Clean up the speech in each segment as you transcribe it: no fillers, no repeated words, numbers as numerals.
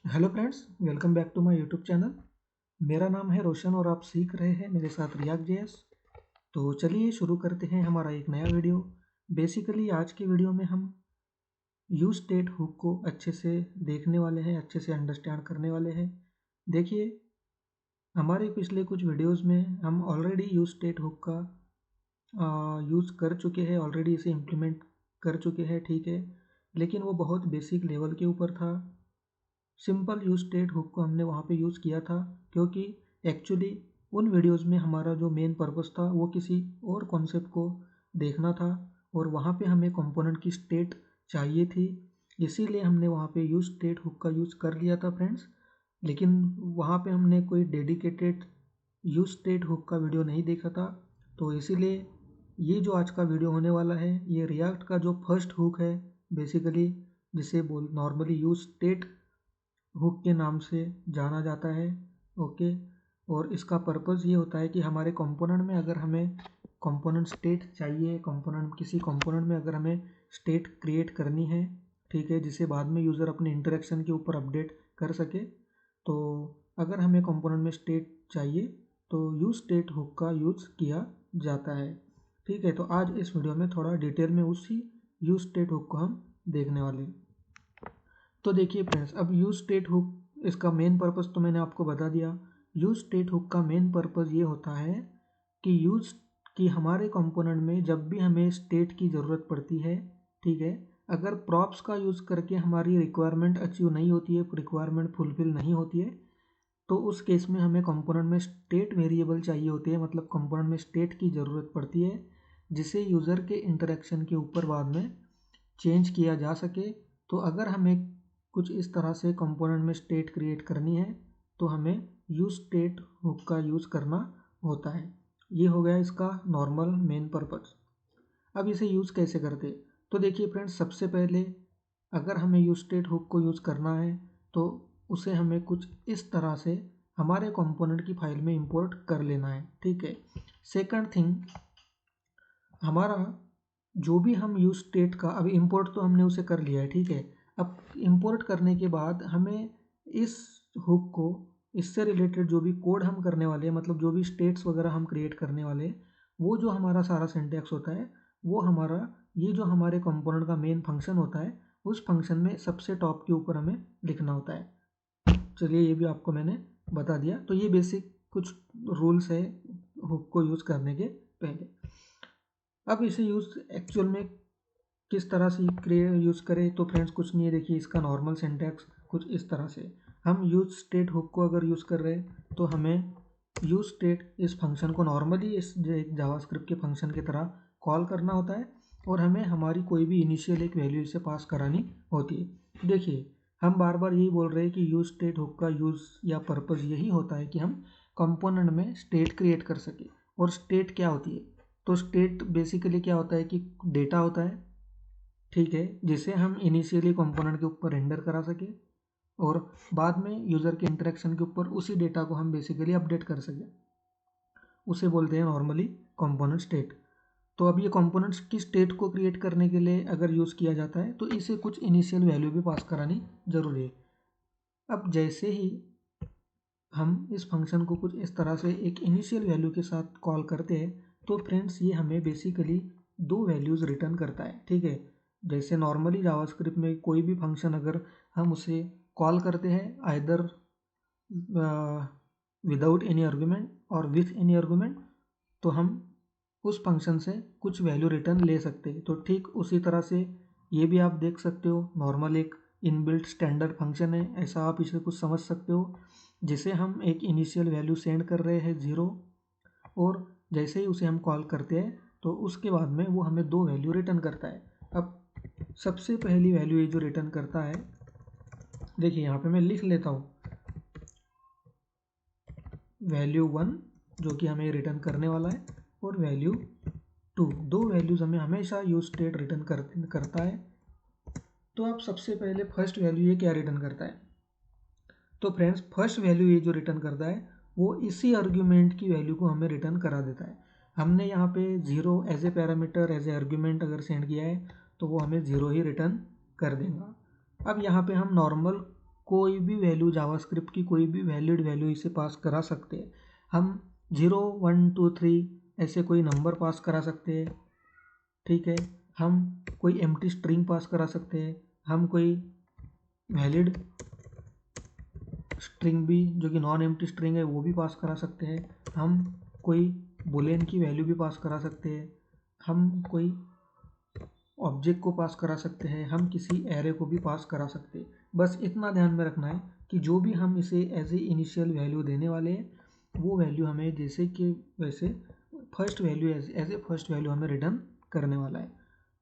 Hello friends, welcome back to my YouTube channel. मेरा नाम है रोशन और आप सीख रहे हैं मेरे साथ रिएक्ट जेएस। तो चलिए शुरू करते हैं हमारा एक नया वीडियो। बेसिकली आज के वीडियो में हम यूज स्टेट हुक को अच्छे से देखने वाले हैं, अच्छे से अंडरस्टैंड करने वाले हैं। देखिए, हमारे पिछले कुछ वीडियोस में हम ऑलरेडी यूज स्टेट हुक का यूज़ कर चुके हैं, ऑलरेडी इसे इम्प्लीमेंट कर चुके हैं, ठीक है। लेकिन वो बहुत बेसिक लेवल के ऊपर था। सिंपल यूज स्टेट हुक को हमने वहाँ पे यूज़ किया था, क्योंकि एक्चुअली उन वीडियोस में हमारा जो मेन पर्पस था वो किसी और कॉन्सेप्ट को देखना था, और वहाँ पे हमें कंपोनेंट की स्टेट चाहिए थी। इसीलिए हमने वहाँ पे यूज स्टेट हुक का यूज़ कर लिया था फ्रेंड्स। लेकिन वहाँ पे हमने कोई डेडिकेटेड यूज स्टेट हुक का वीडियो नहीं देखा था। तो इसीलिए ये जो आज का वीडियो होने वाला है, ये रिएक्ट का जो फर्स्ट हुक है बेसिकली, जिसे बोल नॉर्मली यूज स्टेट हुक के नाम से जाना जाता है। ओके, और इसका पर्पज़ ये होता है कि हमारे कंपोनेंट में अगर हमें कंपोनेंट स्टेट चाहिए, कंपोनेंट किसी कंपोनेंट में अगर हमें स्टेट क्रिएट करनी है, ठीक है, जिसे बाद में यूज़र अपने इंटरेक्शन के ऊपर अपडेट कर सके। तो अगर हमें कंपोनेंट में स्टेट चाहिए तो यूज स्टेट हुक का यूज़ किया जाता है, ठीक है। तो आज इस वीडियो में थोड़ा डिटेल में उसी यूज स्टेट हुक को हम देखने वाले हैं। तो देखिए फ्रेंड्स, अब यूज स्टेट हुक, इसका मेन पर्पस तो मैंने आपको बता दिया। यूज स्टेट हुक का मेन पर्पस ये होता है कि हमारे कंपोनेंट में जब भी हमें स्टेट की ज़रूरत पड़ती है, ठीक है, अगर प्रॉप्स का यूज़ करके हमारी रिक्वायरमेंट अचीव नहीं होती है, रिक्वायरमेंट फुलफिल नहीं होती है, तो उस केस में हमें कंपोनेंट में स्टेट वेरिएबल चाहिए होते हैं, मतलब कंपोनेंट में स्टेट की ज़रूरत पड़ती है, जिसे यूज़र के इंटरेक्शन के ऊपर बाद में चेंज किया जा सके। तो अगर हमें कुछ इस तरह से कंपोनेंट में स्टेट क्रिएट करनी है तो हमें यूज स्टेट हुक का यूज़ करना होता है। ये हो गया इसका नॉर्मल मेन पर्पस। अब इसे यूज़ कैसे करते, तो देखिए फ्रेंड्स, सबसे पहले अगर हमें यूज स्टेट हुक को यूज़ करना है तो उसे हमें कुछ इस तरह से हमारे कंपोनेंट की फाइल में इंपोर्ट कर लेना है, ठीक है। सेकंड थिंग, हमारा जो भी हम यूज स्टेट का, अभी इंपोर्ट तो हमने उसे कर लिया है, ठीक है। अब इंपोर्ट करने के बाद हमें इस हुक को, इससे रिलेटेड जो भी कोड हम करने वाले हैं, मतलब जो भी स्टेट्स वगैरह हम क्रिएट करने वाले हैं, वो जो हमारा सारा सिंटैक्स होता है, वो हमारा ये जो हमारे कंपोनेंट का मेन फंक्शन होता है, उस फंक्शन में सबसे टॉप के ऊपर हमें लिखना होता है। चलिए, ये भी आपको मैंने बता दिया। तो ये बेसिक कुछ रूल्स है हुक को यूज़ करने के पहले। अब इसे यूज़ एक्चुअल में किस तरह से यूज़ करें, तो फ्रेंड्स कुछ नहीं है। देखिए, इसका नॉर्मल सिंटैक्स कुछ इस तरह से, हम यूज स्टेट हुक को अगर यूज़ कर रहे हैं तो हमें यूज स्टेट इस फंक्शन को नॉर्मली इस जावास्क्रिप्ट के फंक्शन की तरह कॉल करना होता है, और हमें हमारी कोई भी इनिशियल एक वैल्यू इसे पास करानी होती है। देखिए, हम बार बार यही बोल रहे हैं कि यूज स्टेट हुक का यूज़ या पर्पज़ यही होता है कि हम कंपोनेंट में स्टेट क्रिएट कर सके। और स्टेट क्या होती है, तो स्टेट बेसिकली क्या होता है कि डेटा होता है, ठीक है, जिसे हम इनिशियली कंपोनेंट के ऊपर रेंडर करा सके, और बाद में यूज़र के इंटरेक्शन के ऊपर उसी डेटा को हम बेसिकली अपडेट कर सकें। उसे बोलते हैं नॉर्मली कंपोनेंट स्टेट। तो अब ये कंपोनेंट्स की स्टेट को क्रिएट करने के लिए अगर यूज़ किया जाता है तो इसे कुछ इनिशियल वैल्यू भी पास करानी जरूरी है। अब जैसे ही हम इस फंक्शन को कुछ इस तरह से एक इनिशियल वैल्यू के साथ कॉल करते हैं, तो फ्रेंड्स ये हमें बेसिकली दो वैल्यूज़ रिटर्न करता है, ठीक है। जैसे नॉर्मली जावास्क्रिप्ट में कोई भी फंक्शन अगर हम उसे कॉल करते हैं आइदर विदाउट एनी आर्गुमेंट और विथ एनी आर्गुमेंट, तो हम उस फंक्शन से कुछ वैल्यू रिटर्न ले सकते हैं। तो ठीक उसी तरह से ये भी आप देख सकते हो, नॉर्मल एक इनबिल्ट स्टैंडर्ड फंक्शन है, ऐसा आप इसे कुछ समझ सकते हो, जिसे हम एक इनिशियल वैल्यू सेंड कर रहे हैं 0, और जैसे ही उसे हम कॉल करते हैं तो उसके बाद में वो हमें दो वैल्यू रिटर्न करता है। अब सबसे पहली वैल्यू ये जो रिटर्न करता है, देखिए यहाँ पे मैं लिख लेता हूँ, वैल्यू 1 जो कि हमें रिटर्न करने वाला है, और वैल्यू 2, दो वैल्यूज़ हमें हमेशा यूज स्टेट रिटर्न करता है। तो अब सबसे पहले फर्स्ट वैल्यू ये क्या रिटर्न करता है, तो फ्रेंड्स फर्स्ट वैल्यू ये जो रिटर्न करता है वो इसी आर्ग्यूमेंट की वैल्यू को हमें रिटर्न करा देता है। हमने यहाँ पे 0 as a parameter, as a argument अगर सेंड किया है तो वो हमें 0 ही रिटर्न कर देगा। अब यहाँ पे हम नॉर्मल कोई भी वैल्यू, जावास्क्रिप्ट की कोई भी वैलिड वैल्यू इसे पास करा सकते हैं। हम 0 1 2 3 ऐसे कोई नंबर पास करा सकते हैं, ठीक है। हम कोई एम्प्टी स्ट्रिंग पास करा सकते हैं, हम कोई वैलिड स्ट्रिंग भी जो कि नॉन एम्प्टी स्ट्रिंग है वो भी पास करा सकते हैं, हम कोई बुलियन की वैल्यू भी पास करा सकते हैं, हम कोई ऑब्जेक्ट को पास करा सकते हैं, हम किसी एरे को भी पास करा सकते हैं। बस इतना ध्यान में रखना है कि जो भी हम इसे एज ए इनिशियल वैल्यू देने वाले हैं वो वैल्यू हमें जैसे कि वैसे first value as a first value हमें रिटर्न करने वाला है।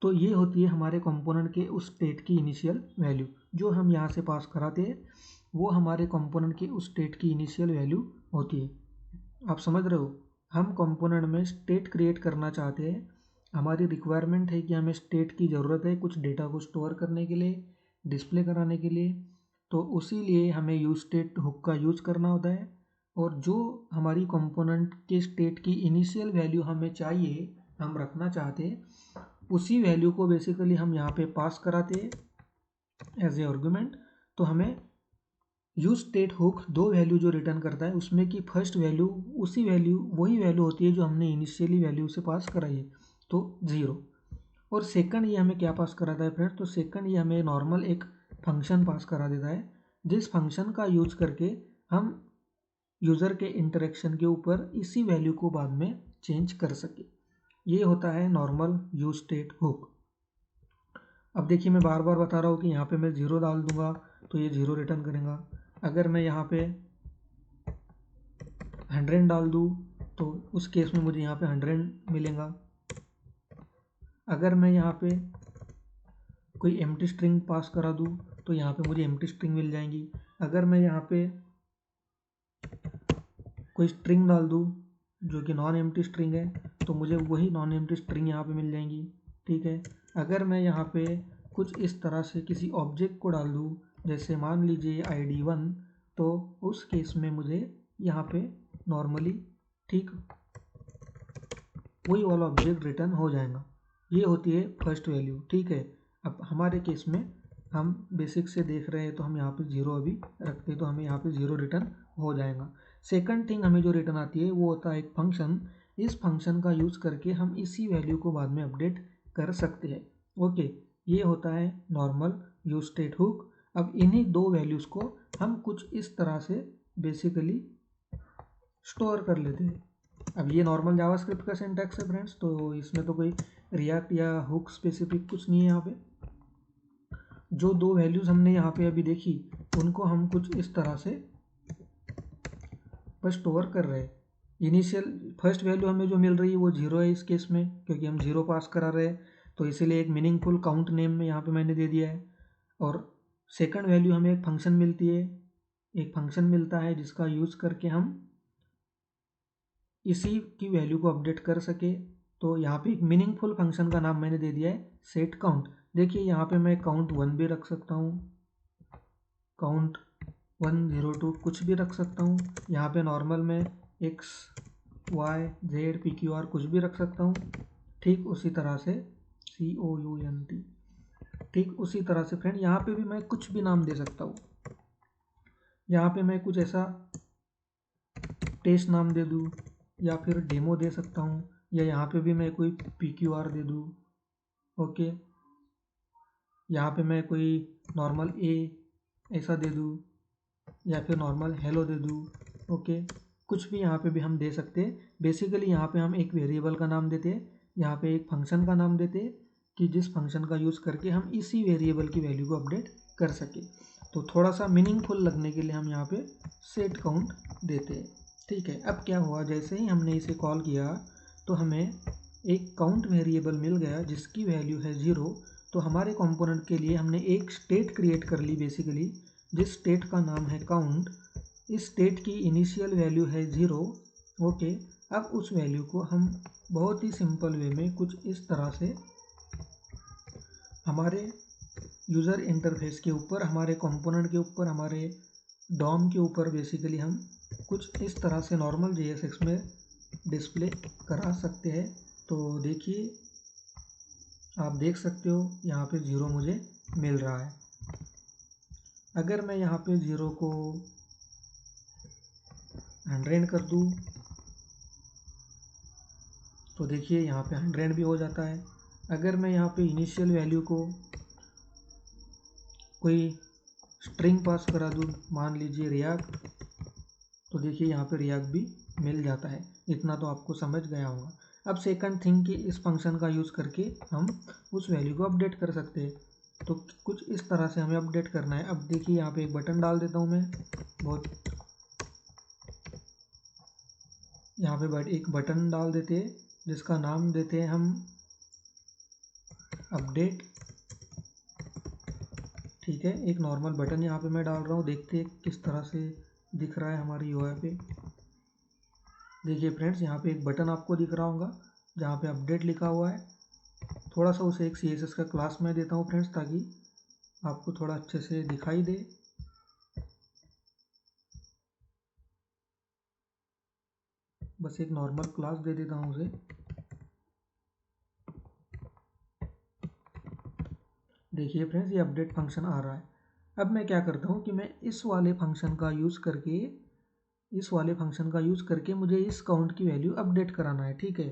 तो ये होती है हमारे कंपोनेंट के उस स्टेट की इनिशियल वैल्यू। जो हम यहाँ से पास कराते हैं वो हमारे कंपोनेंट के उस स्टेट की इनिशियल वैल्यू होती है। आप समझ रहे हो, हम कंपोनेंट में स्टेट क्रिएट करना चाहते हैं। हमारी रिक्वायरमेंट है कि हमें स्टेट की ज़रूरत है कुछ डेटा को स्टोर करने के लिए, डिस्प्ले कराने के लिए। तो उसी लिए हमें यूज स्टेट हुक का यूज़ करना होता है। और जो हमारी कंपोनेंट के स्टेट की इनिशियल वैल्यू हमें चाहिए, हम रखना चाहते हैं, उसी वैल्यू को बेसिकली हम यहाँ पे पास कराते हैं एज ए आर्गुमेंट। तो हमें यूज स्टेट हुक दो वैल्यू जो रिटर्न करता है उसमें की फर्स्ट वैल्यू वही वैल्यू होती है जो हमने इनिशियली वैल्यू से पास कराई है, तो 0। और सेकंड ये हमें क्या पास कराता है फ्रेंड्स, तो सेकंड ये हमें नॉर्मल एक फंक्शन पास करा देता है, जिस फंक्शन का यूज करके हम यूज़र के इंटरेक्शन के ऊपर इसी वैल्यू को बाद में चेंज कर सके। ये होता है नॉर्मल यूज स्टेट हुक। अब देखिए मैं बार बार बता रहा हूँ कि यहाँ पे मैं 0 डाल दूंगा तो ये 0 रिटर्न करेगा। अगर मैं यहाँ पे 100 डाल दूँ तो उस केस में मुझे यहाँ पे 100 मिलेगा। अगर मैं यहाँ पे कोई एम्प्टी स्ट्रिंग पास करा दूँ तो यहाँ पे मुझे एम्प्टी स्ट्रिंग मिल जाएंगी। अगर मैं यहाँ पे कोई स्ट्रिंग डाल दूँ जो कि नॉन एम्प्टी स्ट्रिंग है तो मुझे वही नॉन एम्प्टी स्ट्रिंग यहाँ पे मिल जाएंगी, ठीक है। अगर मैं यहाँ पे कुछ इस तरह से किसी ऑब्जेक्ट को डाल दूँ, जैसे मान लीजिए ID1, तो उस केस में मुझे यहाँ पे नॉर्मली ठीक वही वाला ऑब्जेक्ट रिटर्न हो जाएगा। ये होती है फर्स्ट वैल्यू, ठीक है। अब हमारे केस में हम बेसिक से देख रहे हैं तो हम यहाँ पे 0 अभी रखते हैं तो हमें यहाँ पे 0 रिटर्न हो जाएगा। सेकंड थिंग हमें जो रिटर्न आती है वो होता है एक फंक्शन। इस फंक्शन का यूज़ करके हम इसी वैल्यू को बाद में अपडेट कर सकते हैं। ओके, ये होता है नॉर्मल यूज स्टेट हुक। अब इन्हीं दो वैल्यूज़ को हम कुछ इस तरह से बेसिकली स्टोर कर लेते हैं। अब ये नॉर्मल जावास्क्रिप्ट का सिंटैक्स है फ्रेंड्स, तो इसमें तो कोई रिएक्ट या हुक स्पेसिफिक कुछ नहीं है। यहाँ पे जो दो वैल्यूज़ हमने यहाँ पे अभी देखी उनको हम कुछ इस तरह से बस स्टोर कर रहे हैं। इनिशियल फर्स्ट वैल्यू हमें जो मिल रही है वो 0 है इस केस में, क्योंकि हम 0 पास करा रहे हैं, तो इसीलिए एक मीनिंगफुल काउंट नेम में यहाँ पे मैंने दे दिया है। और सेकंड वैल्यू हमें एक फंक्शन मिलती है, एक फंक्शन मिलता है जिसका यूज़ करके हम इसी की वैल्यू को अपडेट कर सके। तो यहाँ पे एक मीनिंगफुल फंक्शन का नाम मैंने दे दिया है सेट काउंट। देखिए यहाँ पे मैं काउंट 1 भी रख सकता हूँ, काउंट 102 कुछ भी रख सकता हूँ। यहाँ पे नॉर्मल में x y z p q r कुछ भी रख सकता हूँ। ठीक उसी तरह से count, ठीक उसी तरह से फ्रेंड यहाँ पे भी मैं कुछ भी नाम दे सकता हूँ। यहाँ पे मैं कुछ ऐसा टेस्ट नाम दे दूँ या फिर डेमो दे सकता हूँ, या यहाँ पे भी मैं कोई PQR दे दूँ। ओके, यहाँ पे मैं कोई नॉर्मल A ऐसा दे दूँ या फिर नॉर्मल हेलो दे दूँ। ओके, कुछ भी यहाँ पे भी हम दे सकते हैं। बेसिकली यहाँ पे हम एक वेरिएबल का नाम देते हैं, यहाँ पे एक फंक्शन का नाम देते हैं कि जिस फंक्शन का यूज़ करके हम इसी वेरिएबल की वैल्यू को अपडेट कर सके। तो थोड़ा सा मीनिंगफुल लगने के लिए हम यहाँ पे सेट काउंट देते हैं, ठीक है। अब क्या हुआ, जैसे ही हमने इसे कॉल किया तो हमें एक काउंट वेरिएबल मिल गया जिसकी वैल्यू है 0। तो हमारे कंपोनेंट के लिए हमने एक स्टेट क्रिएट कर ली बेसिकली, जिस स्टेट का नाम है काउंट। इस स्टेट की इनिशियल वैल्यू है 0। ओके, अब उस वैल्यू को हम बहुत ही सिंपल वे में कुछ इस तरह से हमारे यूज़र इंटरफेस के ऊपर, हमारे कंपोनेंट के ऊपर, हमारे डॉम के ऊपर बेसिकली हम कुछ इस तरह से नॉर्मल JSX में डिस्प्ले करा सकते हैं। तो देखिए, आप देख सकते हो यहाँ पे 0 मुझे मिल रहा है। अगर मैं यहाँ पे 0 को 100 कर दूँ तो देखिए यहाँ पे 100 भी हो जाता है। अगर मैं यहाँ पे इनिशियल वैल्यू को कोई स्ट्रिंग पास करा दूँ, मान लीजिए रियाक, तो देखिए यहाँ पे रियाक भी मिल जाता है। इतना तो आपको समझ गया होगा। अब सेकंड थिंग कि इस फंक्शन का यूज़ करके हम उस वैल्यू को अपडेट कर सकते हैं। तो कुछ इस तरह से हमें अपडेट करना है। अब देखिए यहाँ पे एक बटन डाल देता हूँ मैं, बहुत यहाँ पे एक बटन डाल देते हैं जिसका नाम देते हैं हम अपडेट। ठीक है, एक नॉर्मल बटन यहाँ पे मैं डाल रहा हूँ। देखते हैं किस तरह से दिख रहा है हमारी यूआई पे। देखिए फ्रेंड्स, यहाँ पे एक बटन आपको दिख रहा होगा जहाँ पे अपडेट लिखा हुआ है। थोड़ा सा उसे एक CSS का क्लास मैं देता हूँ फ्रेंड्स, ताकि आपको थोड़ा अच्छे से दिखाई दे। बस एक नॉर्मल क्लास दे देता हूँ उसे। देखिए फ्रेंड्स, ये अपडेट फंक्शन आ रहा है। अब मैं क्या करता हूँ कि मैं इस वाले फंक्शन का यूज़ करके मुझे इस काउंट की वैल्यू अपडेट कराना है। ठीक है,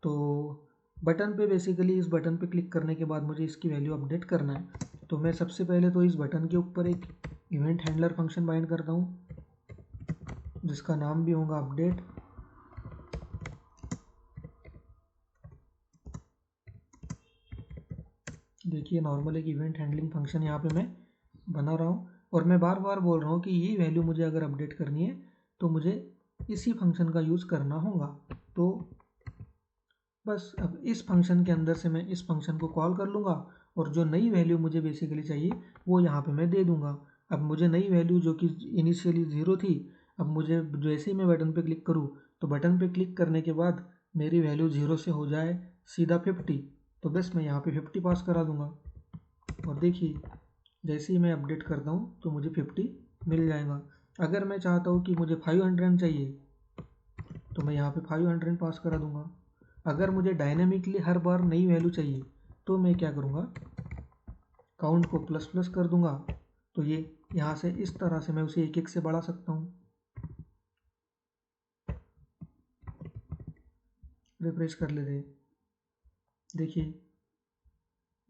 तो बटन पे बेसिकली इस बटन पे क्लिक करने के बाद मुझे इसकी वैल्यू अपडेट करना है। तो मैं सबसे पहले तो इस बटन के ऊपर एक इवेंट हैंडलर फंक्शन बाइंड करता हूँ जिसका नाम भी होगा अपडेट। देखिए नॉर्मल एक इवेंट हैंडलिंग फंक्शन यहाँ पे मैं बना रहा हूँ, और मैं बार बार बोल रहा हूँ कि ये वैल्यू मुझे अगर अपडेट करनी है तो मुझे इसी फंक्शन का यूज़ करना होगा। तो बस अब इस फंक्शन के अंदर से मैं इस फंक्शन को कॉल कर लूँगा, और जो नई वैल्यू मुझे बेसिकली चाहिए वो यहाँ पे मैं दे दूँगा। अब मुझे नई वैल्यू जो कि इनिशियली 0 थी, अब मुझे जैसे ही मैं बटन पे क्लिक करूँ तो बटन पे क्लिक करने के बाद मेरी वैल्यू 0 से हो जाए सीधा 50, तो बस मैं यहाँ पे 50 पास करा दूँगा। और देखिए जैसे ही मैं अपडेट करता हूँ तो मुझे 50 मिल जाएगा। अगर मैं चाहता हूँ कि मुझे 500 चाहिए तो मैं यहाँ पे 500 पास करा दूँगा। अगर मुझे डायनेमिकली हर बार नई वैल्यू चाहिए तो मैं क्या करूँगा, काउंट को प्लस प्लस कर दूँगा। तो ये यहाँ से इस तरह से मैं उसे एक एक से बढ़ा सकता हूँ। रिफ्रेश कर लेते हैं। देखिए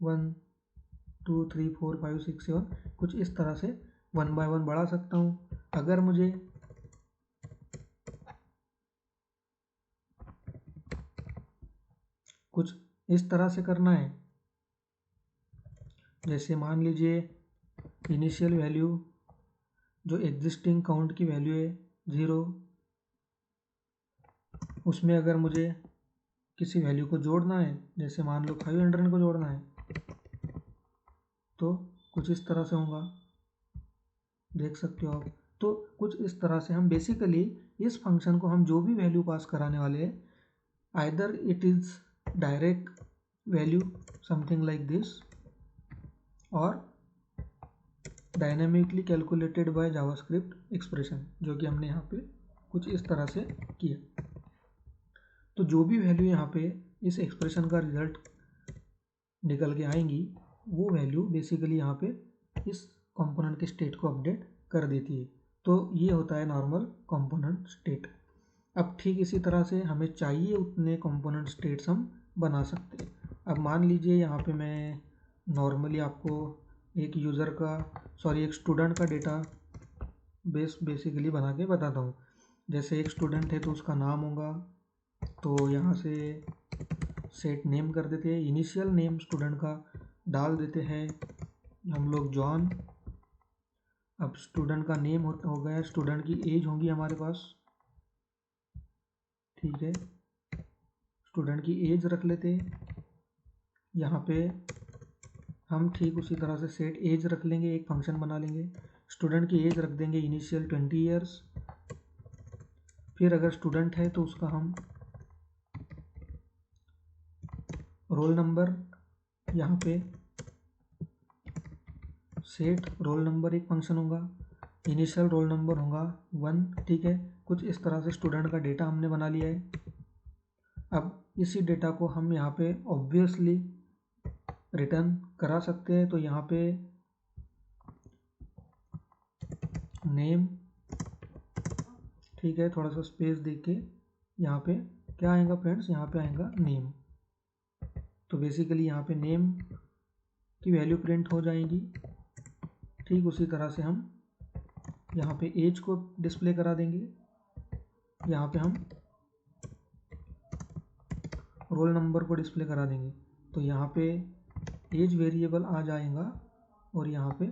1 2 3 4 5 6 7 कुछ इस तरह से 1 बाय 1 बढ़ा सकता हूँ। अगर मुझे कुछ इस तरह से करना है, जैसे मान लीजिए इनिशियल वैल्यू जो एग्जिस्टिंग काउंट की वैल्यू है 0, उसमें अगर मुझे किसी वैल्यू को जोड़ना है, जैसे मान लो 500 को जोड़ना है, तो कुछ इस तरह से होगा, देख सकते हो आप। तो कुछ इस तरह से हम बेसिकली इस फंक्शन को हम जो भी वैल्यू पास कराने वाले हैं, either it is direct value something like this और dynamically calculated by JavaScript expression, जो कि हमने यहाँ पे कुछ इस तरह से किया। तो जो भी वैल्यू यहाँ पे इस एक्सप्रेशन का रिजल्ट निकल के आएंगी, वो वैल्यू बेसिकली यहाँ पे इस कंपोनेंट के स्टेट को अपडेट कर देती है। तो ये होता है नॉर्मल कंपोनेंट स्टेट। अब ठीक इसी तरह से हमें चाहिए उतने कंपोनेंट स्टेट्स हम बना सकते हैं। अब मान लीजिए यहाँ पे मैं नॉर्मली आपको एक यूज़र का एक स्टूडेंट का डेटा बेसिकली बना के बताता हूँ। जैसे एक स्टूडेंट है तो उसका नाम होगा, तो यहाँ से सेट नेम कर देते हैं, इनिशियल नेम स्टूडेंट का डाल देते हैं हम लोग जॉन। अब स्टूडेंट का नेम हो गया, स्टूडेंट की एज होगी हमारे पास। ठीक है, स्टूडेंट की एज रख लेते हैं। यहाँ पे हम ठीक उसी तरह से सेट एज रख लेंगे, एक फंक्शन बना लेंगे, स्टूडेंट की एज रख देंगे इनिशियल 20 ईयर्स। फिर अगर स्टूडेंट है तो उसका हम रोल नंबर, यहाँ पे सेट रोल नंबर एक फंक्शन होगा, इनिशियल रोल नंबर होगा 1। ठीक है, कुछ इस तरह से स्टूडेंट का डेटा हमने बना लिया है। अब इसी डेटा को हम यहाँ पे ऑब्वियसली रिटर्न करा सकते हैं। तो यहाँ पे नेम, ठीक है, थोड़ा सा स्पेस दे के यहाँ पे क्या आएगा फ्रेंड्स, यहाँ पे आएगा नेम। तो बेसिकली यहाँ पे नेम की वैल्यू प्रिंट हो जाएगी। ठीक उसी तरह से हम यहाँ पे एज को डिस्प्ले करा देंगे, यहाँ पे हम रोल नंबर को डिस्प्ले करा देंगे। तो यहाँ पे एज वेरिएबल आ जाएगा और यहाँ पे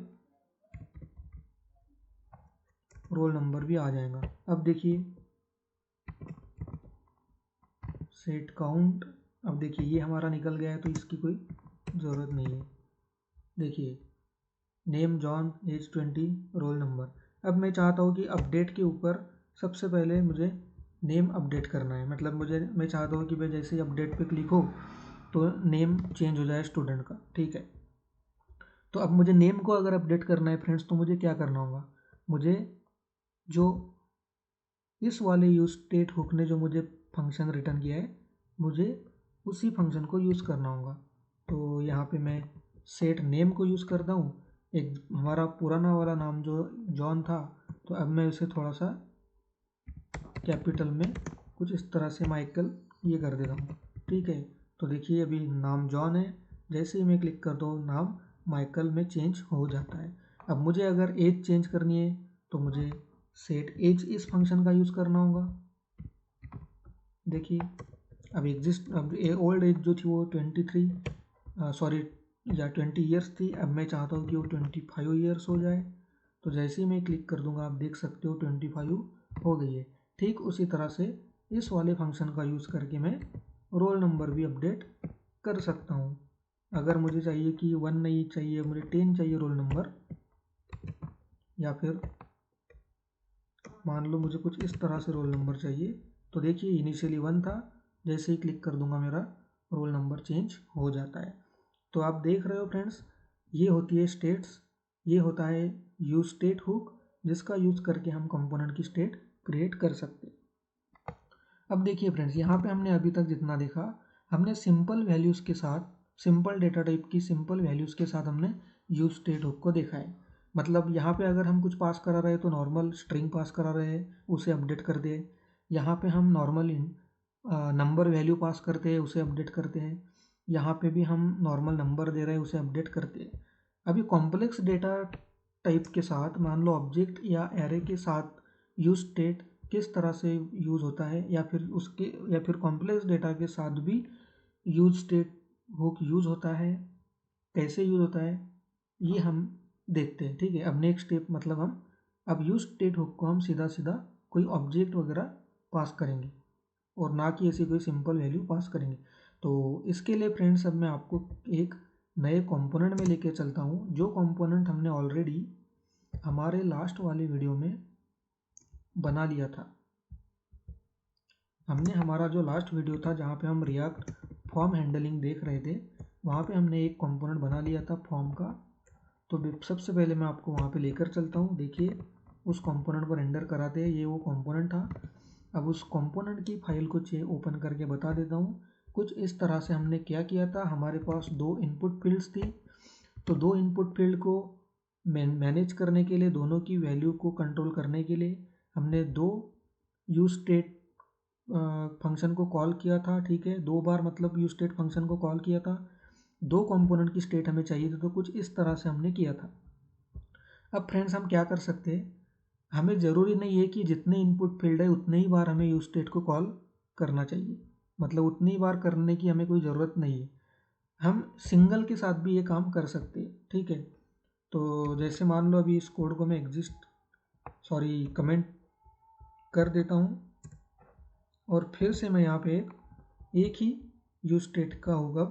रोल नंबर भी आ जाएगा। अब देखिए सेट काउंट, अब देखिए ये हमारा निकल गया है तो इसकी कोई ज़रूरत नहीं है। देखिए name John, age 20, roll number. अब मैं चाहता हूँ कि अपडेट के ऊपर सबसे पहले मुझे नेम अपडेट करना है, मतलब मैं चाहता हूँ कि भाई जैसे ही अपडेट पे क्लिक हो तो नेम चेंज हो जाए स्टूडेंट का। ठीक है, तो अब मुझे नेम को अगर अपडेट करना है फ्रेंड्स तो मुझे क्या करना होगा, मुझे जो इस वाले यूज स्टेट हुक ने जो मुझे फंक्शन रिटर्न किया है मुझे उसी फंक्शन को यूज़ करना होगा। तो यहाँ पे मैं सेट नेम को यूज़ करता हूँ। एक हमारा पुराना वाला नाम जो जॉन था, तो अब मैं उसे थोड़ा सा कैपिटल में कुछ इस तरह से माइकल ये कर देता हूँ। ठीक है, तो देखिए अभी नाम जॉन है, जैसे ही मैं क्लिक करता हूँ नाम माइकल में चेंज हो जाता है। अब मुझे अगर एज चेंज करनी है तो मुझे सेट एज इस फंक्शन का यूज़ करना होगा। देखिए अब ओल्ड एज जो थी वो 20 ईयर्स थी, अब मैं चाहता हूँ कि वो 25 ईयर्स हो जाए। तो जैसे ही मैं क्लिक कर दूंगा आप देख सकते हो 25 हो गई है। ठीक उसी तरह से इस वाले फंक्शन का यूज़ करके मैं रोल नंबर भी अपडेट कर सकता हूँ। अगर मुझे चाहिए कि 1 नहीं चाहिए, मुझे 10 चाहिए रोल नंबर, या फिर मान लो मुझे कुछ इस तरह से रोल नंबर चाहिए, तो देखिए इनिशियली 1 था, जैसे ही क्लिक कर दूंगा मेरा रोल नंबर चेंज हो जाता है। तो आप देख रहे हो फ्रेंड्स, ये होती है स्टेट्स, ये होता है यूज स्टेट हुक, जिसका यूज करके हम कंपोनेंट की स्टेट क्रिएट कर सकते हैं। अब देखिए फ्रेंड्स, यहाँ पे हमने अभी तक जितना देखा, हमने सिंपल वैल्यूज़ के साथ, सिंपल डेटा टाइप की सिंपल वैल्यूज़ के साथ हमने यूज स्टेट हुक को देखा है। मतलब यहाँ पे अगर हम कुछ पास करा रहे हैं तो नॉर्मल स्ट्रिंग पास करा रहे हैं, उसे अपडेट कर दे। यहाँ पे हम नॉर्मल नंबर वैल्यू पास करते हैं, उसे अपडेट करते हैं। यहाँ पे भी हम नॉर्मल नंबर दे रहे हैं, उसे अपडेट करते हैं। अभी कॉम्प्लेक्स डेटा टाइप के साथ, मान लो ऑब्जेक्ट या एरे के साथ यूज स्टेट किस तरह से यूज़ होता है, या फिर कॉम्प्लेक्स डेटा के साथ भी यूज स्टेट हुक यूज़ होता है, कैसे यूज़ होता है ये हम देखते हैं। ठीक है, अब नेक्स्ट स्टेप, मतलब हम अब यूज स्टेट हुक को हम सीधा सीधा कोई ऑब्जेक्ट वगैरह पास करेंगे और ना कि ऐसी कोई सिंपल वैल्यू पास करेंगे। तो इसके लिए फ्रेंड्स अब मैं आपको एक नए कंपोनेंट में लेके चलता हूँ, जो कंपोनेंट हमने ऑलरेडी हमारे लास्ट वाले वीडियो में बना लिया था। हमने हमारा जो लास्ट वीडियो था जहाँ पे हम रिएक्ट फॉर्म हैंडलिंग देख रहे थे, वहाँ पे हमने एक कंपोनेंट बना लिया था फॉर्म का। तो सबसे पहले मैं आपको वहाँ पे लेकर चलता हूँ। देखिए उस कंपोनेंट को रेंडर कराते हैं, ये वो कंपोनेंट था। अब उस कंपोनेंट की फाइल को ओपन करके बता देता हूँ। कुछ इस तरह से हमने क्या किया था, हमारे पास 2 इनपुट फील्ड्स थी, तो 2 इनपुट फील्ड को मैनेज करने के लिए, दोनों की वैल्यू को कंट्रोल करने के लिए हमने 2 यूज स्टेट फंक्शन को कॉल किया था। ठीक है, 2 बार मतलब यूज स्टेट फंक्शन को कॉल किया था। 2 कंपोनेंट की स्टेट हमें चाहिए थी, तो कुछ इस तरह से हमने किया था। अब फ्रेंड्स हम क्या कर सकते हैं, हमें ज़रूरी नहीं है कि जितने इनपुट फील्ड है उतने ही बार हमें यूज स्टेट को कॉल करना चाहिए, मतलब उतनी ही बार करने की हमें कोई ज़रूरत नहीं है। हम सिंगल के साथ भी ये काम कर सकते हैं। ठीक है, तो जैसे मान लो अभी इस कोड को मैं कमेंट कर देता हूँ और फिर से मैं यहाँ पे एक ही यूज स्टेट का होगा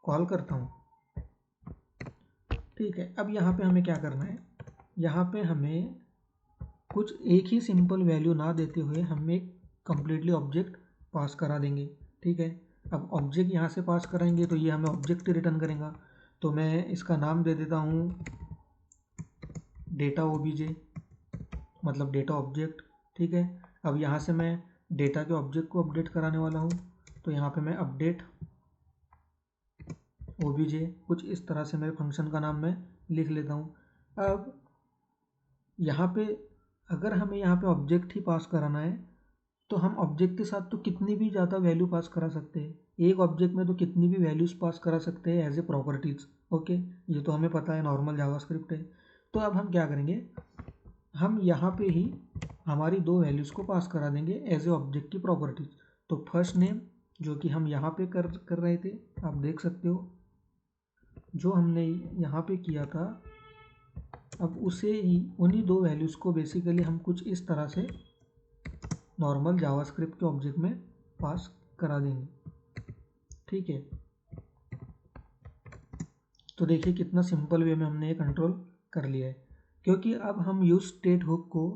कॉल करता हूँ। ठीक है, अब यहाँ पे हमें क्या करना है, यहाँ पे हमें कुछ एक ही सिंपल वैल्यू ना देते हुए हम एक कम्प्लीटली ऑब्जेक्ट पास करा देंगे। ठीक है, अब ऑब्जेक्ट यहाँ से पास कराएंगे तो ये हमें ऑब्जेक्ट रिटर्न करेगा। तो मैं इसका नाम दे देता हूँ डेटा ओबीजे, मतलब डेटा ऑब्जेक्ट। ठीक है, अब यहाँ से मैं डेटा के ऑब्जेक्ट को अपडेट कराने वाला हूँ, तो यहाँ पे मैं अपडेट ओबीजे कुछ इस तरह से मेरे फंक्शन का नाम मैं लिख लेता हूँ। अब यहाँ पे अगर हमें यहाँ पे ऑब्जेक्ट ही पास कराना है तो हम ऑब्जेक्ट के साथ तो कितनी भी ज़्यादा वैल्यू पास करा सकते हैं, एक ऑब्जेक्ट में तो कितनी भी वैल्यूज़ पास करा सकते हैं एज ए प्रॉपर्टीज़। ओके, ये तो हमें पता है, नॉर्मल जावास्क्रिप्ट है। तो अब हम क्या करेंगे, हम यहाँ पे ही हमारी दो वैल्यूज़ को पास करा देंगे एज ए ऑब्जेक्ट की प्रॉपर्टीज। तो फर्स्ट नेम जो कि हम यहाँ पे कर रहे थे, आप देख सकते हो जो हमने यहाँ पे किया था, अब उसे ही उन्हीं दो वैल्यूज़ को बेसिकली हम कुछ इस तरह से नॉर्मल जावास्क्रिप्ट के ऑब्जेक्ट में पास करा देंगे। ठीक है, तो देखिए कितना सिंपल वे में हमने ये कंट्रोल कर लिया है, क्योंकि अब हम यूज स्टेट हुक को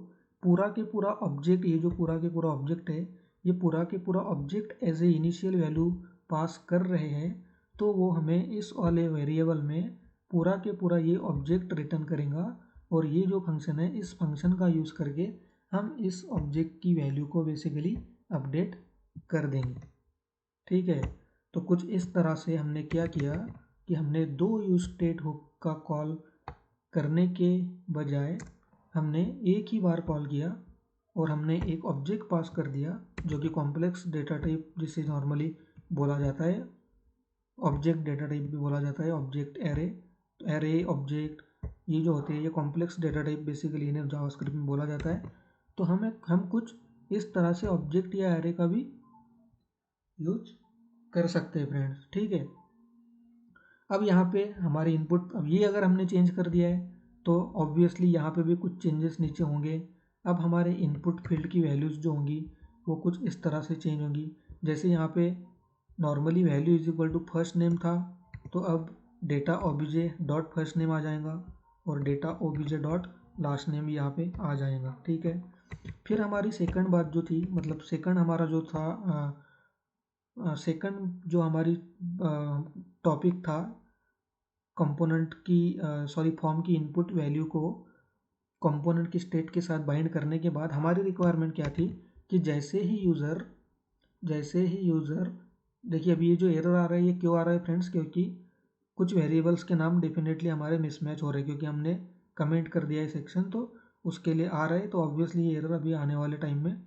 पूरा के पूरा ऑब्जेक्ट, ये जो पूरा के पूरा ऑब्जेक्ट है, ये पूरा के पूरा object as a initial value pass कर रहे हैं, तो वो हमें इस वाले वेरिएबल में पूरा के पूरा ये ऑब्जेक्ट रिटर्न करेगा। और ये जो फंक्शन है, इस फंक्शन का यूज़ करके हम इस ऑब्जेक्ट की वैल्यू को बेसिकली अपडेट कर देंगे। ठीक है, तो कुछ इस तरह से हमने क्या किया कि हमने दो यूज स्टेट हुक का कॉल करने के बजाय हमने एक ही बार कॉल किया और हमने एक ऑब्जेक्ट पास कर दिया जो कि कॉम्प्लेक्स डेटा टाइप जिसे नॉर्मली बोला जाता है, ऑब्जेक्ट डेटा टाइप भी बोला जाता है, ऑब्जेक्ट एरे। तो एरे ऑब्जेक्ट ये जो होते हैं ये कॉम्प्लेक्स डेटा टाइप बेसिकली इन्हें जावास्क्रिप्ट में बोला जाता है। तो हम कुछ इस तरह से ऑब्जेक्ट या एरे का भी यूज कर सकते हैं फ्रेंड्स। ठीक है, अब यहाँ पे हमारे इनपुट, अब ये अगर हमने चेंज कर दिया है तो ऑब्वियसली यहाँ पे भी कुछ चेंजेस नीचे होंगे। अब हमारे इनपुट फील्ड की वैल्यूज़ जो होंगी वो कुछ इस तरह से चेंज होंगी। जैसे यहाँ पे normally value is equal to first name था, तो अब data OBJ dot first name आ जाएगा और data OBJ dot last name यहाँ पे आ जाएगा। ठीक है, फिर हमारी सेकंड बात जो थी, मतलब सेकंड हमारा जो था सेकंड जो हमारी टॉपिक था कंपोनेंट की, फॉर्म की इनपुट वैल्यू को कंपोनेंट की स्टेट के साथ बाइंड करने के बाद हमारी रिक्वायरमेंट क्या थी कि जैसे ही यूज़र देखिए अभी ये जो एरर आ रहा है ये क्यों आ रहा है फ्रेंड्स, क्योंकि कुछ वेरिएबल्स के नाम डेफिनेटली हमारे मिसमैच हो रहे हैं, क्योंकि हमने कमेंट कर दिया है सेक्शन, तो उसके लिए आ रहा है। तो ऑब्वियसली ये एरर अभी आने वाले टाइम में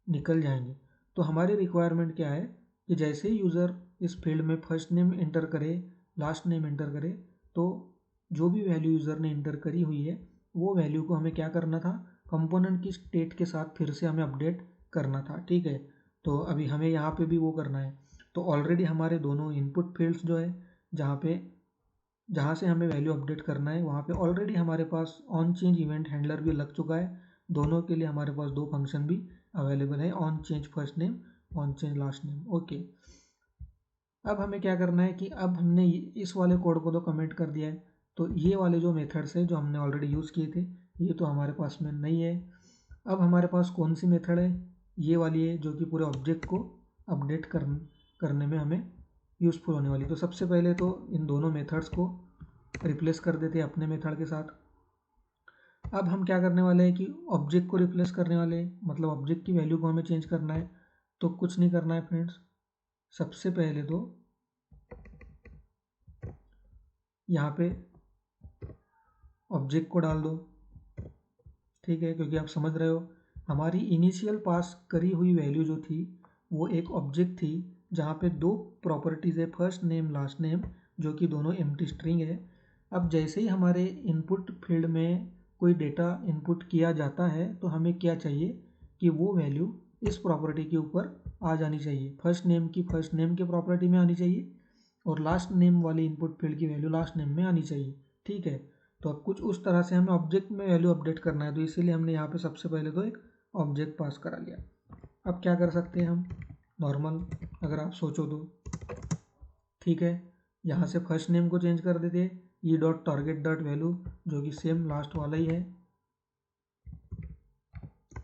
निकल जाएंगे। तो हमारी रिक्वायरमेंट क्या है कि जैसे ही यूज़र इस फील्ड में फर्स्ट नेम इंटर करे, लास्ट नेम इंटर करे, तो जो भी वैल्यू यूज़र ने इंटर करी हुई है वो वैल्यू को हमें क्या करना था, कंपोनेंट की स्टेट के साथ फिर से हमें अपडेट करना था। ठीक है, तो अभी हमें यहाँ पे भी वो करना है। तो ऑलरेडी हमारे दोनों इनपुट फील्ड्स जो है जहाँ से हमें वैल्यू अपडेट करना है वहाँ पे ऑलरेडी हमारे pass on change event handler भी लग चुका है। दोनों के लिए हमारे पास दो फंक्शन भी अवेलेबल है, on change first name, on change last name. Okay, अब हमें क्या करना है कि अब हमने इस वाले कोड को तो कमेंट कर दिया है, तो ये वाले जो मेथड्स है जो हमने ऑलरेडी यूज़ किए थे ये तो हमारे पास में नहीं है। अब हमारे पास कौन सी मेथड है, ये वाली है जो कि पूरे ऑब्जेक्ट को अपडेट करने में हमें यूज़फुल होने वाली। तो सबसे पहले तो इन दोनों मेथड्स को रिप्लेस कर देते हैं अपने मेथड के साथ। अब हम क्या करने वाले हैं कि ऑब्जेक्ट को रिप्लेस करने वाले हैं, मतलब ऑब्जेक्ट की वैल्यू को हमें चेंज करना है। तो कुछ नहीं करना है फ्रेंड्स, सबसे पहले तो यहाँ पे ऑब्जेक्ट को डाल दो। ठीक है, क्योंकि आप समझ रहे हो हमारी इनिशियल पास करी हुई वैल्यू जो थी वो एक ऑब्जेक्ट थी जहाँ पे दो प्रॉपर्टीज़ है, फर्स्ट नेम लास्ट नेम, जो कि दोनों एम्प्टी स्ट्रिंग है। अब जैसे ही हमारे इनपुट फील्ड में कोई डेटा इनपुट किया जाता है तो हमें क्या चाहिए कि वो वैल्यू इस प्रॉपर्टी के ऊपर आ जानी चाहिए, फर्स्ट नेम की फर्स्ट नेम के प्रॉपर्टी में आनी चाहिए और लास्ट नेम वाली इनपुट फील्ड की वैल्यू लास्ट नेम में आनी चाहिए। ठीक है, तो अब कुछ उस तरह से हमें ऑब्जेक्ट में वैल्यू अपडेट करना है, तो इसीलिए हमने यहाँ पे सबसे पहले तो एक ऑब्जेक्ट पास करा लिया। अब क्या कर सकते हैं हम नॉर्मल, अगर आप सोचो तो, ठीक है, यहाँ से फर्स्ट नेम को चेंज कर देते हैं E dot target dot value जो कि सेम लास्ट वाला ही है,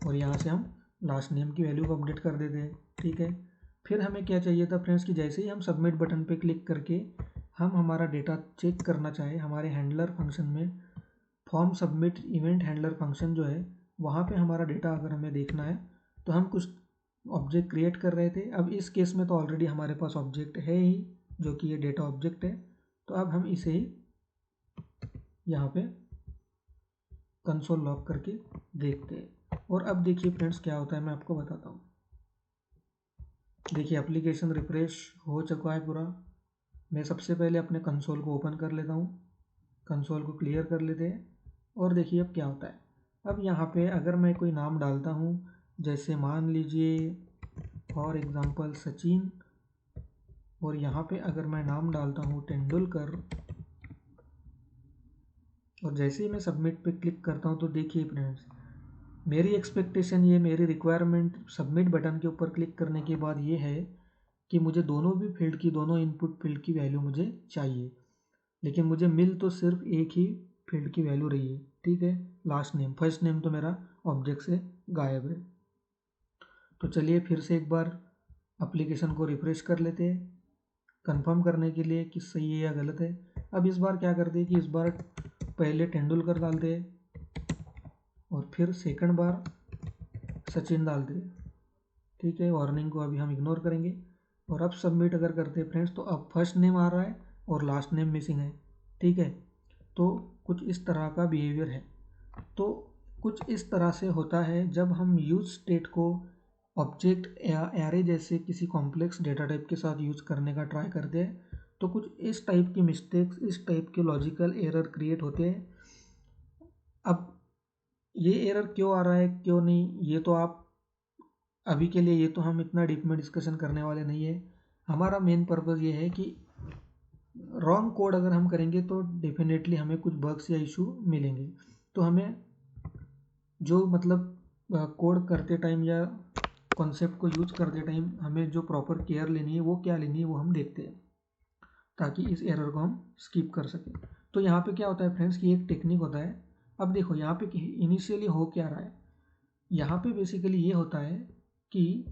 और यहाँ से हम लास्ट नेम की वैल्यू को अपडेट कर देते हैं। ठीक है, फिर हमें क्या चाहिए था फ्रेंड्स कि जैसे ही हम सबमिट बटन पे क्लिक करके हम हमारा डेटा चेक करना चाहे, हमारे हैंडलर फंक्शन में form submit event handler function जो है वहाँ पे हमारा डेटा अगर हमें देखना है तो हम कुछ ऑब्जेक्ट क्रिएट कर रहे थे। अब इस केस में तो ऑलरेडी हमारे पास ऑब्जेक्ट है ही जो कि ये डेटा ऑब्जेक्ट है, तो अब हम इसे ही यहाँ पे कंसोल लॉग करके देखते हैं। और अब देखिए फ्रेंड्स क्या होता है, मैं आपको बताता हूँ। देखिए एप्लीकेशन रिफ्रेश हो चुका है पूरा। मैं सबसे पहले अपने कंसोल को ओपन कर लेता हूँ, कंसोल को क्लियर कर लेते हैं। और देखिए अब क्या होता है। अब यहाँ पे अगर मैं कोई नाम डालता हूँ, जैसे मान लीजिए फॉर एग्ज़ाम्पल सचिन, और यहाँ पे अगर मैं नाम डालता हूँ तेंदुलकर, और जैसे ही मैं सबमिट पे क्लिक करता हूँ तो देखिए फ्रेंड्स, मेरी एक्सपेक्टेशन, ये मेरी रिक्वायरमेंट सबमिट बटन के ऊपर क्लिक करने के बाद ये है कि मुझे दोनों भी फील्ड की, दोनों इनपुट फील्ड की वैल्यू मुझे चाहिए, लेकिन मुझे मिल तो सिर्फ एक ही फील्ड की वैल्यू रही है। ठीक है, लास्ट नेम, फर्स्ट नेम तो मेरा ऑब्जेक्ट से गायब है। तो चलिए फिर से एक बार एप्लीकेशन को रिफ्रेश कर लेते हैं, कंफर्म करने के लिए कि सही है या गलत है। अब इस बार क्या करते हैं कि इस बार पहले तेंदुलकर डालते हैं और फिर सेकंड बार सचिन डालते हैं। ठीक है, वार्निंग को अभी हम इग्नोर करेंगे। और अब सबमिट अगर करते हैं फ्रेंड्स, तो अब फर्स्ट नेम आ रहा है और लास्ट नेम मिसिंग है। ठीक है, तो कुछ इस तरह का बिहेवियर है। तो कुछ इस तरह से होता है जब हम यूज स्टेट को ऑब्जेक्ट या एरे जैसे किसी कॉम्प्लेक्स डेटा टाइप के साथ यूज करने का ट्राई करते हैं, तो कुछ इस टाइप की मिस्टेक्स, इस टाइप के लॉजिकल एरर क्रिएट होते हैं। अब ये एरर क्यों आ रहा है, क्यों नहीं, ये तो आप अभी के लिए, ये तो हम इतना डीप में डिस्कशन करने वाले नहीं है। हमारा मेन पर्पज़ ये है कि रॉन्ग कोड अगर हम करेंगे तो डेफिनेटली हमें कुछ बग्स या इशू मिलेंगे। तो हमें जो मतलब कोड करते टाइम या कॉन्सेप्ट को यूज करते टाइम हमें जो प्रॉपर केयर लेनी है, वो क्या लेनी है, वो हम देखते हैं, ताकि इस एरर को हम स्किप कर सकें। तो यहाँ पे क्या होता है फ्रेंड्स कि एक टेक्निक होता है। अब देखो यहाँ पे इनिशियली हो क्या रहा है, यहाँ पे बेसिकली ये होता है कि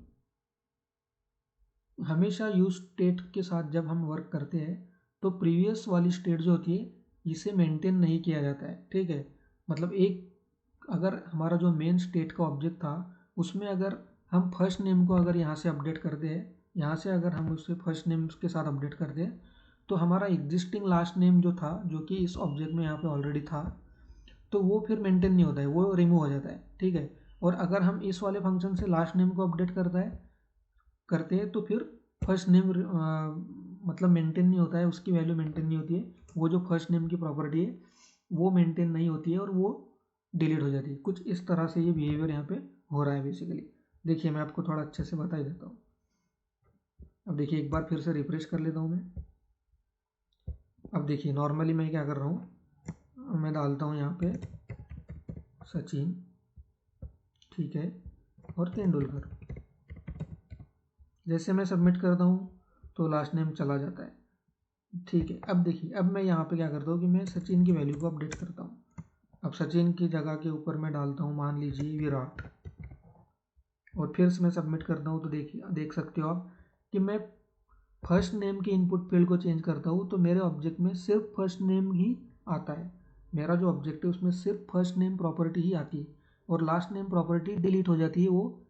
हमेशा यूज स्टेट के साथ जब हम वर्क करते हैं तो प्रीवियस वाली स्टेट जो होती है इसे मेंटेन नहीं किया जाता है। ठीक है, मतलब एक अगर हमारा जो मेन स्टेट का ऑब्जेक्ट था उसमें अगर हम फर्स्ट नेम को अगर यहाँ से अपडेट करते हैं, यहाँ से अगर हम उससे फर्स्ट नेम के साथ अपडेट करते हैं, तो हमारा एग्जिस्टिंग लास्ट नेम जो था, जो कि इस ऑब्जेक्ट में यहाँ पे ऑलरेडी था, तो वो फिर मेंटेन नहीं होता है, वो रिमूव हो जाता है। ठीक है, और अगर हम इस वाले फंक्शन से लास्ट नेम को अपडेट करते हैं तो फिर फर्स्ट नेम मतलब मेंटेन नहीं होता है, उसकी वैल्यू मेंटेन नहीं होती है, वो जो फर्स्ट नेम की प्रॉपर्टी है वो मेंटेन नहीं होती है और वो डिलीट हो जाती है। कुछ इस तरह से ये बिहेवियर यहाँ पे हो रहा है बेसिकली। देखिए मैं आपको थोड़ा अच्छे से बता ही देता हूँ। अब देखिए एक बार फिर से रिफ्रेश कर लेता हूँ मैं। अब देखिए नॉर्मली मैं क्या कर रहा हूँ, मैं डालता हूँ यहाँ पे सचिन, ठीक है, और तेंदुलकर। जैसे मैं सबमिट करता हूँ तो लास्ट नेम चला जाता है। ठीक है, अब देखिए अब मैं यहाँ पे क्या करता हूँ कि मैं सचिन की वैल्यू को अपडेट करता हूँ। अब सचिन की जगह के ऊपर मैं डालता हूँ मान लीजिए विराट, और फिर से मैं सबमिट करता हूँ तो देखिए देख सकते हो आप कि मैं फर्स्ट नेम के इनपुट फील्ड को चेंज करता हूँ तो मेरे ऑब्जेक्ट में सिर्फ फर्स्ट नेम ही आता है। मेरा जो ऑब्जेक्ट है उसमें सिर्फ फर्स्ट नेम प्रॉपर्टी ही आती है और लास्ट नेम प्रॉपर्टी डिलीट हो जाती है, वो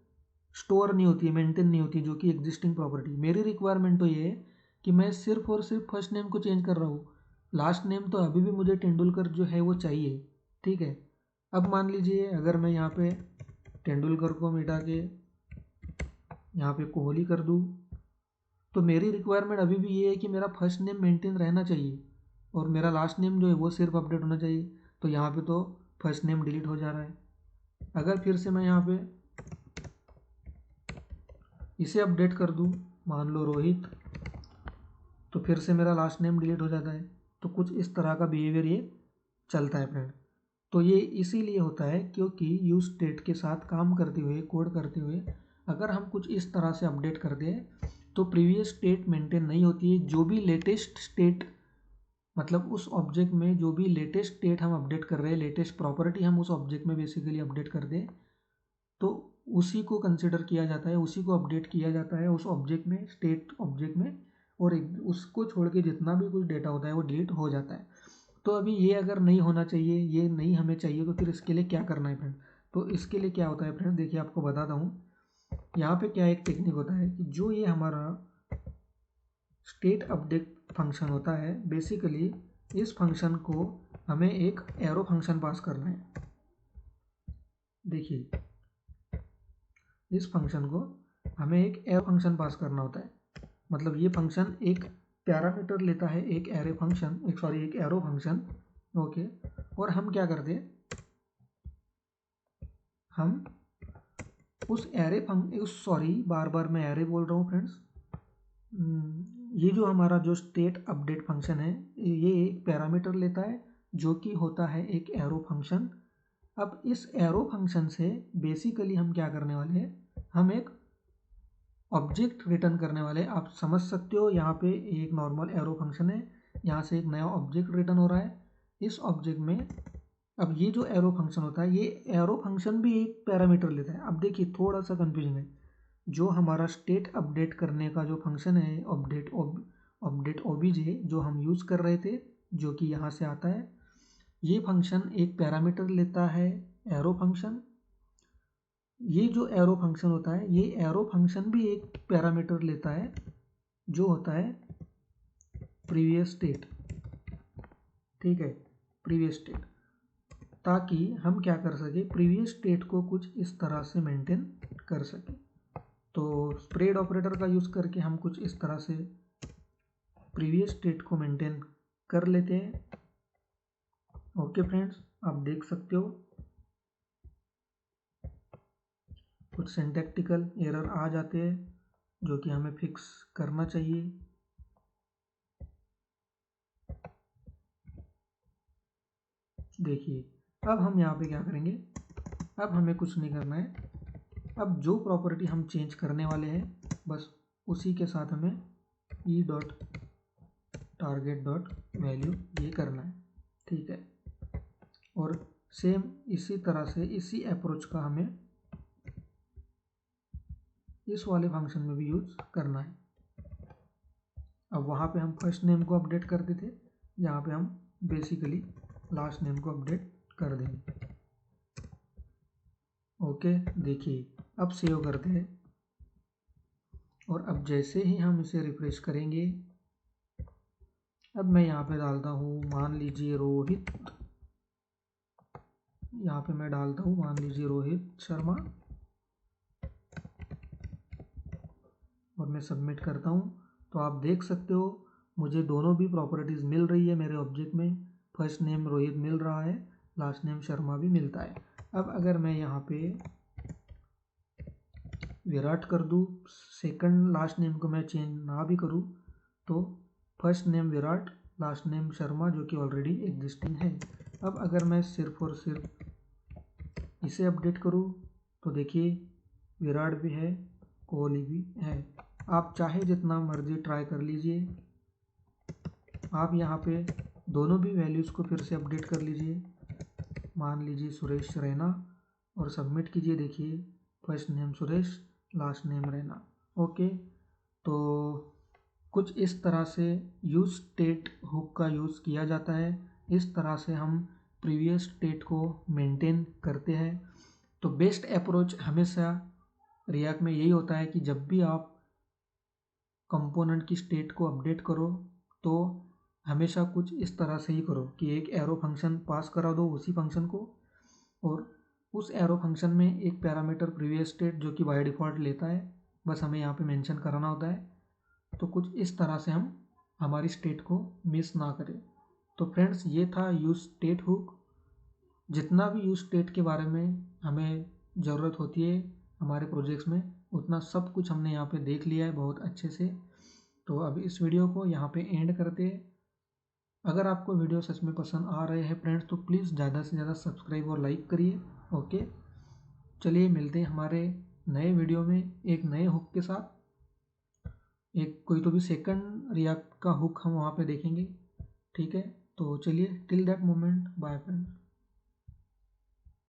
स्टोर नहीं होती है, मेंटेन नहीं होती, जो कि एग्जिस्टिंग प्रॉपर्टी। मेरी रिक्वायरमेंट तो ये है कि मैं सिर्फ और सिर्फ फर्स्ट नेम को चेंज कर रहा हूँ, लास्ट नेम तो अभी भी मुझे तेंदुलकर जो है वो चाहिए। ठीक है, अब मान लीजिए अगर मैं यहाँ पे तेंदुलकर को मिटा के यहाँ पे कोहली कर दूँ, तो मेरी रिक्वायरमेंट अभी भी ये है कि मेरा फर्स्ट नेम मेंटेन रहना चाहिए और मेरा लास्ट नेम जो है वो सिर्फ अपडेट होना चाहिए। तो यहाँ पे तो फर्स्ट नेम डिलीट हो जा रहा है। अगर फिर से मैं यहाँ पे इसे अपडेट कर दूँ, मान लो रोहित, तो फिर से मेरा लास्ट नेम डिलीट हो जाता है। तो कुछ इस तरह का बिहेवियर ये चलता है फ्रेंड। तो ये इसीलिए होता है क्योंकि यूज स्टेट के साथ काम करते हुए, कोड करते हुए अगर हम कुछ इस तरह से अपडेट कर दें तो प्रीवियस स्टेट मेंटेन नहीं होती है। जो भी लेटेस्ट स्टेट, मतलब उस ऑब्जेक्ट में जो भी लेटेस्ट स्टेट हम अपडेट कर रहे हैं, लेटेस्ट प्रॉपर्टी हम उस ऑब्जेक्ट में बेसिकली अपडेट कर दें, तो उसी को कंसिडर किया जाता है, उसी को अपडेट किया जाता है उस ऑब्जेक्ट में, स्टेट ऑब्जेक्ट में, और उसको छोड़ के जितना भी कुछ डेटा होता है वो डिलीट हो जाता है। तो अभी ये अगर नहीं होना चाहिए, ये नहीं हमें चाहिए, तो फिर इसके लिए क्या करना है फ्रेंड। तो इसके लिए क्या होता है फ्रेंड, देखिए आपको बताता हूँ। यहाँ पे क्या एक टेक्निक होता है कि जो ये हमारा स्टेट अपडेट फंक्शन होता है, बेसिकली इस फंक्शन को हमें एक एरो फंक्शन पास करना है। देखिए इस फंक्शन को हमें एक एरो फंक्शन पास करना होता है, मतलब ये फंक्शन एक पैरामीटर लेता है, एक एरो फंक्शन। ओके, और हम क्या करते हैं, हम उस बार बार मैं एरे बोल रहा हूँ फ्रेंड्स। ये जो हमारा जो स्टेट अपडेट फंक्शन है, ये एक पैरामीटर लेता है जो कि होता है एक एरो फंक्शन। अब इस एरो फंक्शन से बेसिकली हम क्या करने वाले हैं, हम एक ऑब्जेक्ट रिटर्न करने वाले। आप समझ सकते हो, यहाँ पे एक नॉर्मल एरो फंक्शन है, यहाँ से एक नया ऑब्जेक्ट रिटर्न हो रहा है। इस ऑब्जेक्ट में अब ये जो एरो फंक्शन होता है, ये एरो फंक्शन भी एक पैरामीटर लेता है। अब देखिए थोड़ा सा कंफ्यूजन है, जो हमारा स्टेट अपडेट करने का जो फंक्शन है, अपडेट ओबीजे जो हम यूज़ कर रहे थे, जो कि यहाँ से आता है, ये फंक्शन एक पैरामीटर लेता है एरो फंक्शन। ये जो एरो फंक्शन होता है, ये एरो फंक्शन भी एक पैरामीटर लेता है जो होता है प्रीवियस स्टेट। ठीक है, प्रीवियस स्टेट, ताकि हम क्या कर सके, प्रीवियस स्टेट को कुछ इस तरह से मेंटेन कर सके। तो स्प्रेड ऑपरेटर का यूज़ करके हम कुछ इस तरह से प्रीवियस स्टेट को मेंटेन कर लेते हैं। ओके फ्रेंड्स, आप देख सकते हो कुछ सिंटैक्टिकल एरर आ जाते हैं जो कि हमें फिक्स करना चाहिए। देखिए अब हम यहाँ पे क्या करेंगे, अब हमें कुछ नहीं करना है। अब जो प्रॉपर्टी हम चेंज करने वाले हैं, बस उसी के साथ हमें e.target.value ये करना है। ठीक है, और सेम इसी तरह से इसी अप्रोच का हमें इस वाले फंक्शन में भी यूज करना है। अब वहाँ पे हम फर्स्ट नेम को अपडेट करते थे, यहाँ पे हम बेसिकली लास्ट नेम को अपडेट कर देंगे। ओके, देखिए अब सेव करते हैं, और अब जैसे ही हम इसे रिफ्रेश करेंगे, अब मैं यहाँ पे डालता हूँ मान लीजिए रोहित, यहाँ पे मैं डालता हूँ मान लीजिए रोहित शर्मा, और मैं सबमिट करता हूँ। तो आप देख सकते हो मुझे दोनों भी प्रॉपर्टीज़ मिल रही है मेरे ऑब्जेक्ट में। फर्स्ट नेम रोहित मिल रहा है, लास्ट नेम शर्मा भी मिलता है। अब अगर मैं यहाँ पे विराट कर दूँ, सेकंड लास्ट नेम को मैं चेंज ना भी करूँ, तो first name Virat, last name Sharma जो कि ऑलरेडी एग्जिस्टिंग है। अब अगर मैं सिर्फ और सिर्फ इसे अपडेट करूँ, तो देखिए विराट भी है, कोहली भी है। आप चाहे जितना मर्जी ट्राई कर लीजिए, आप यहाँ पे दोनों भी वैल्यूज़ को फिर से अपडेट कर लीजिए, मान लीजिए सुरेश रैना, और सबमिट कीजिए। देखिए first name Suresh, last name Raina. Okay, तो कुछ इस तरह से यूज स्टेट हुक का यूज़ किया जाता है। इस तरह से हम प्रीवियस स्टेट को मेंटेन करते हैं। तो बेस्ट अप्रोच हमेशा रिएक्ट में यही होता है कि जब भी आप कंपोनेंट की स्टेट को अपडेट करो, तो हमेशा कुछ इस तरह से ही करो कि एक एरो फंक्शन पास करा दो उसी फंक्शन को, और उस एरो फंक्शन में एक पैरामीटर प्रीवियस स्टेट जो कि बाय डिफ़ॉल्ट लेता है, बस हमें यहाँ पे मेंशन कराना होता है। तो कुछ इस तरह से हम हमारी स्टेट को मिस ना करें। तो फ्रेंड्स, ये था यूज स्टेट हुक। जितना भी यूज स्टेट के बारे में हमें ज़रूरत होती है हमारे प्रोजेक्ट्स में, उतना सब कुछ हमने यहाँ पे देख लिया है बहुत अच्छे से। तो अब इस वीडियो को यहाँ पे एंड करते हैं। अगर आपको वीडियो सच में पसंद आ रहे हैं फ्रेंड्स, तो प्लीज़ ज़्यादा से ज़्यादा सब्सक्राइब और लाइक करिए। ओके, चलिए मिलते हैं हमारे नए वीडियो में एक नए हुक के साथ। एक कोई तो भी सेकंड रिएक्ट का हुक हम वहाँ पे देखेंगे। ठीक है, तो चलिए till that moment, bye friends.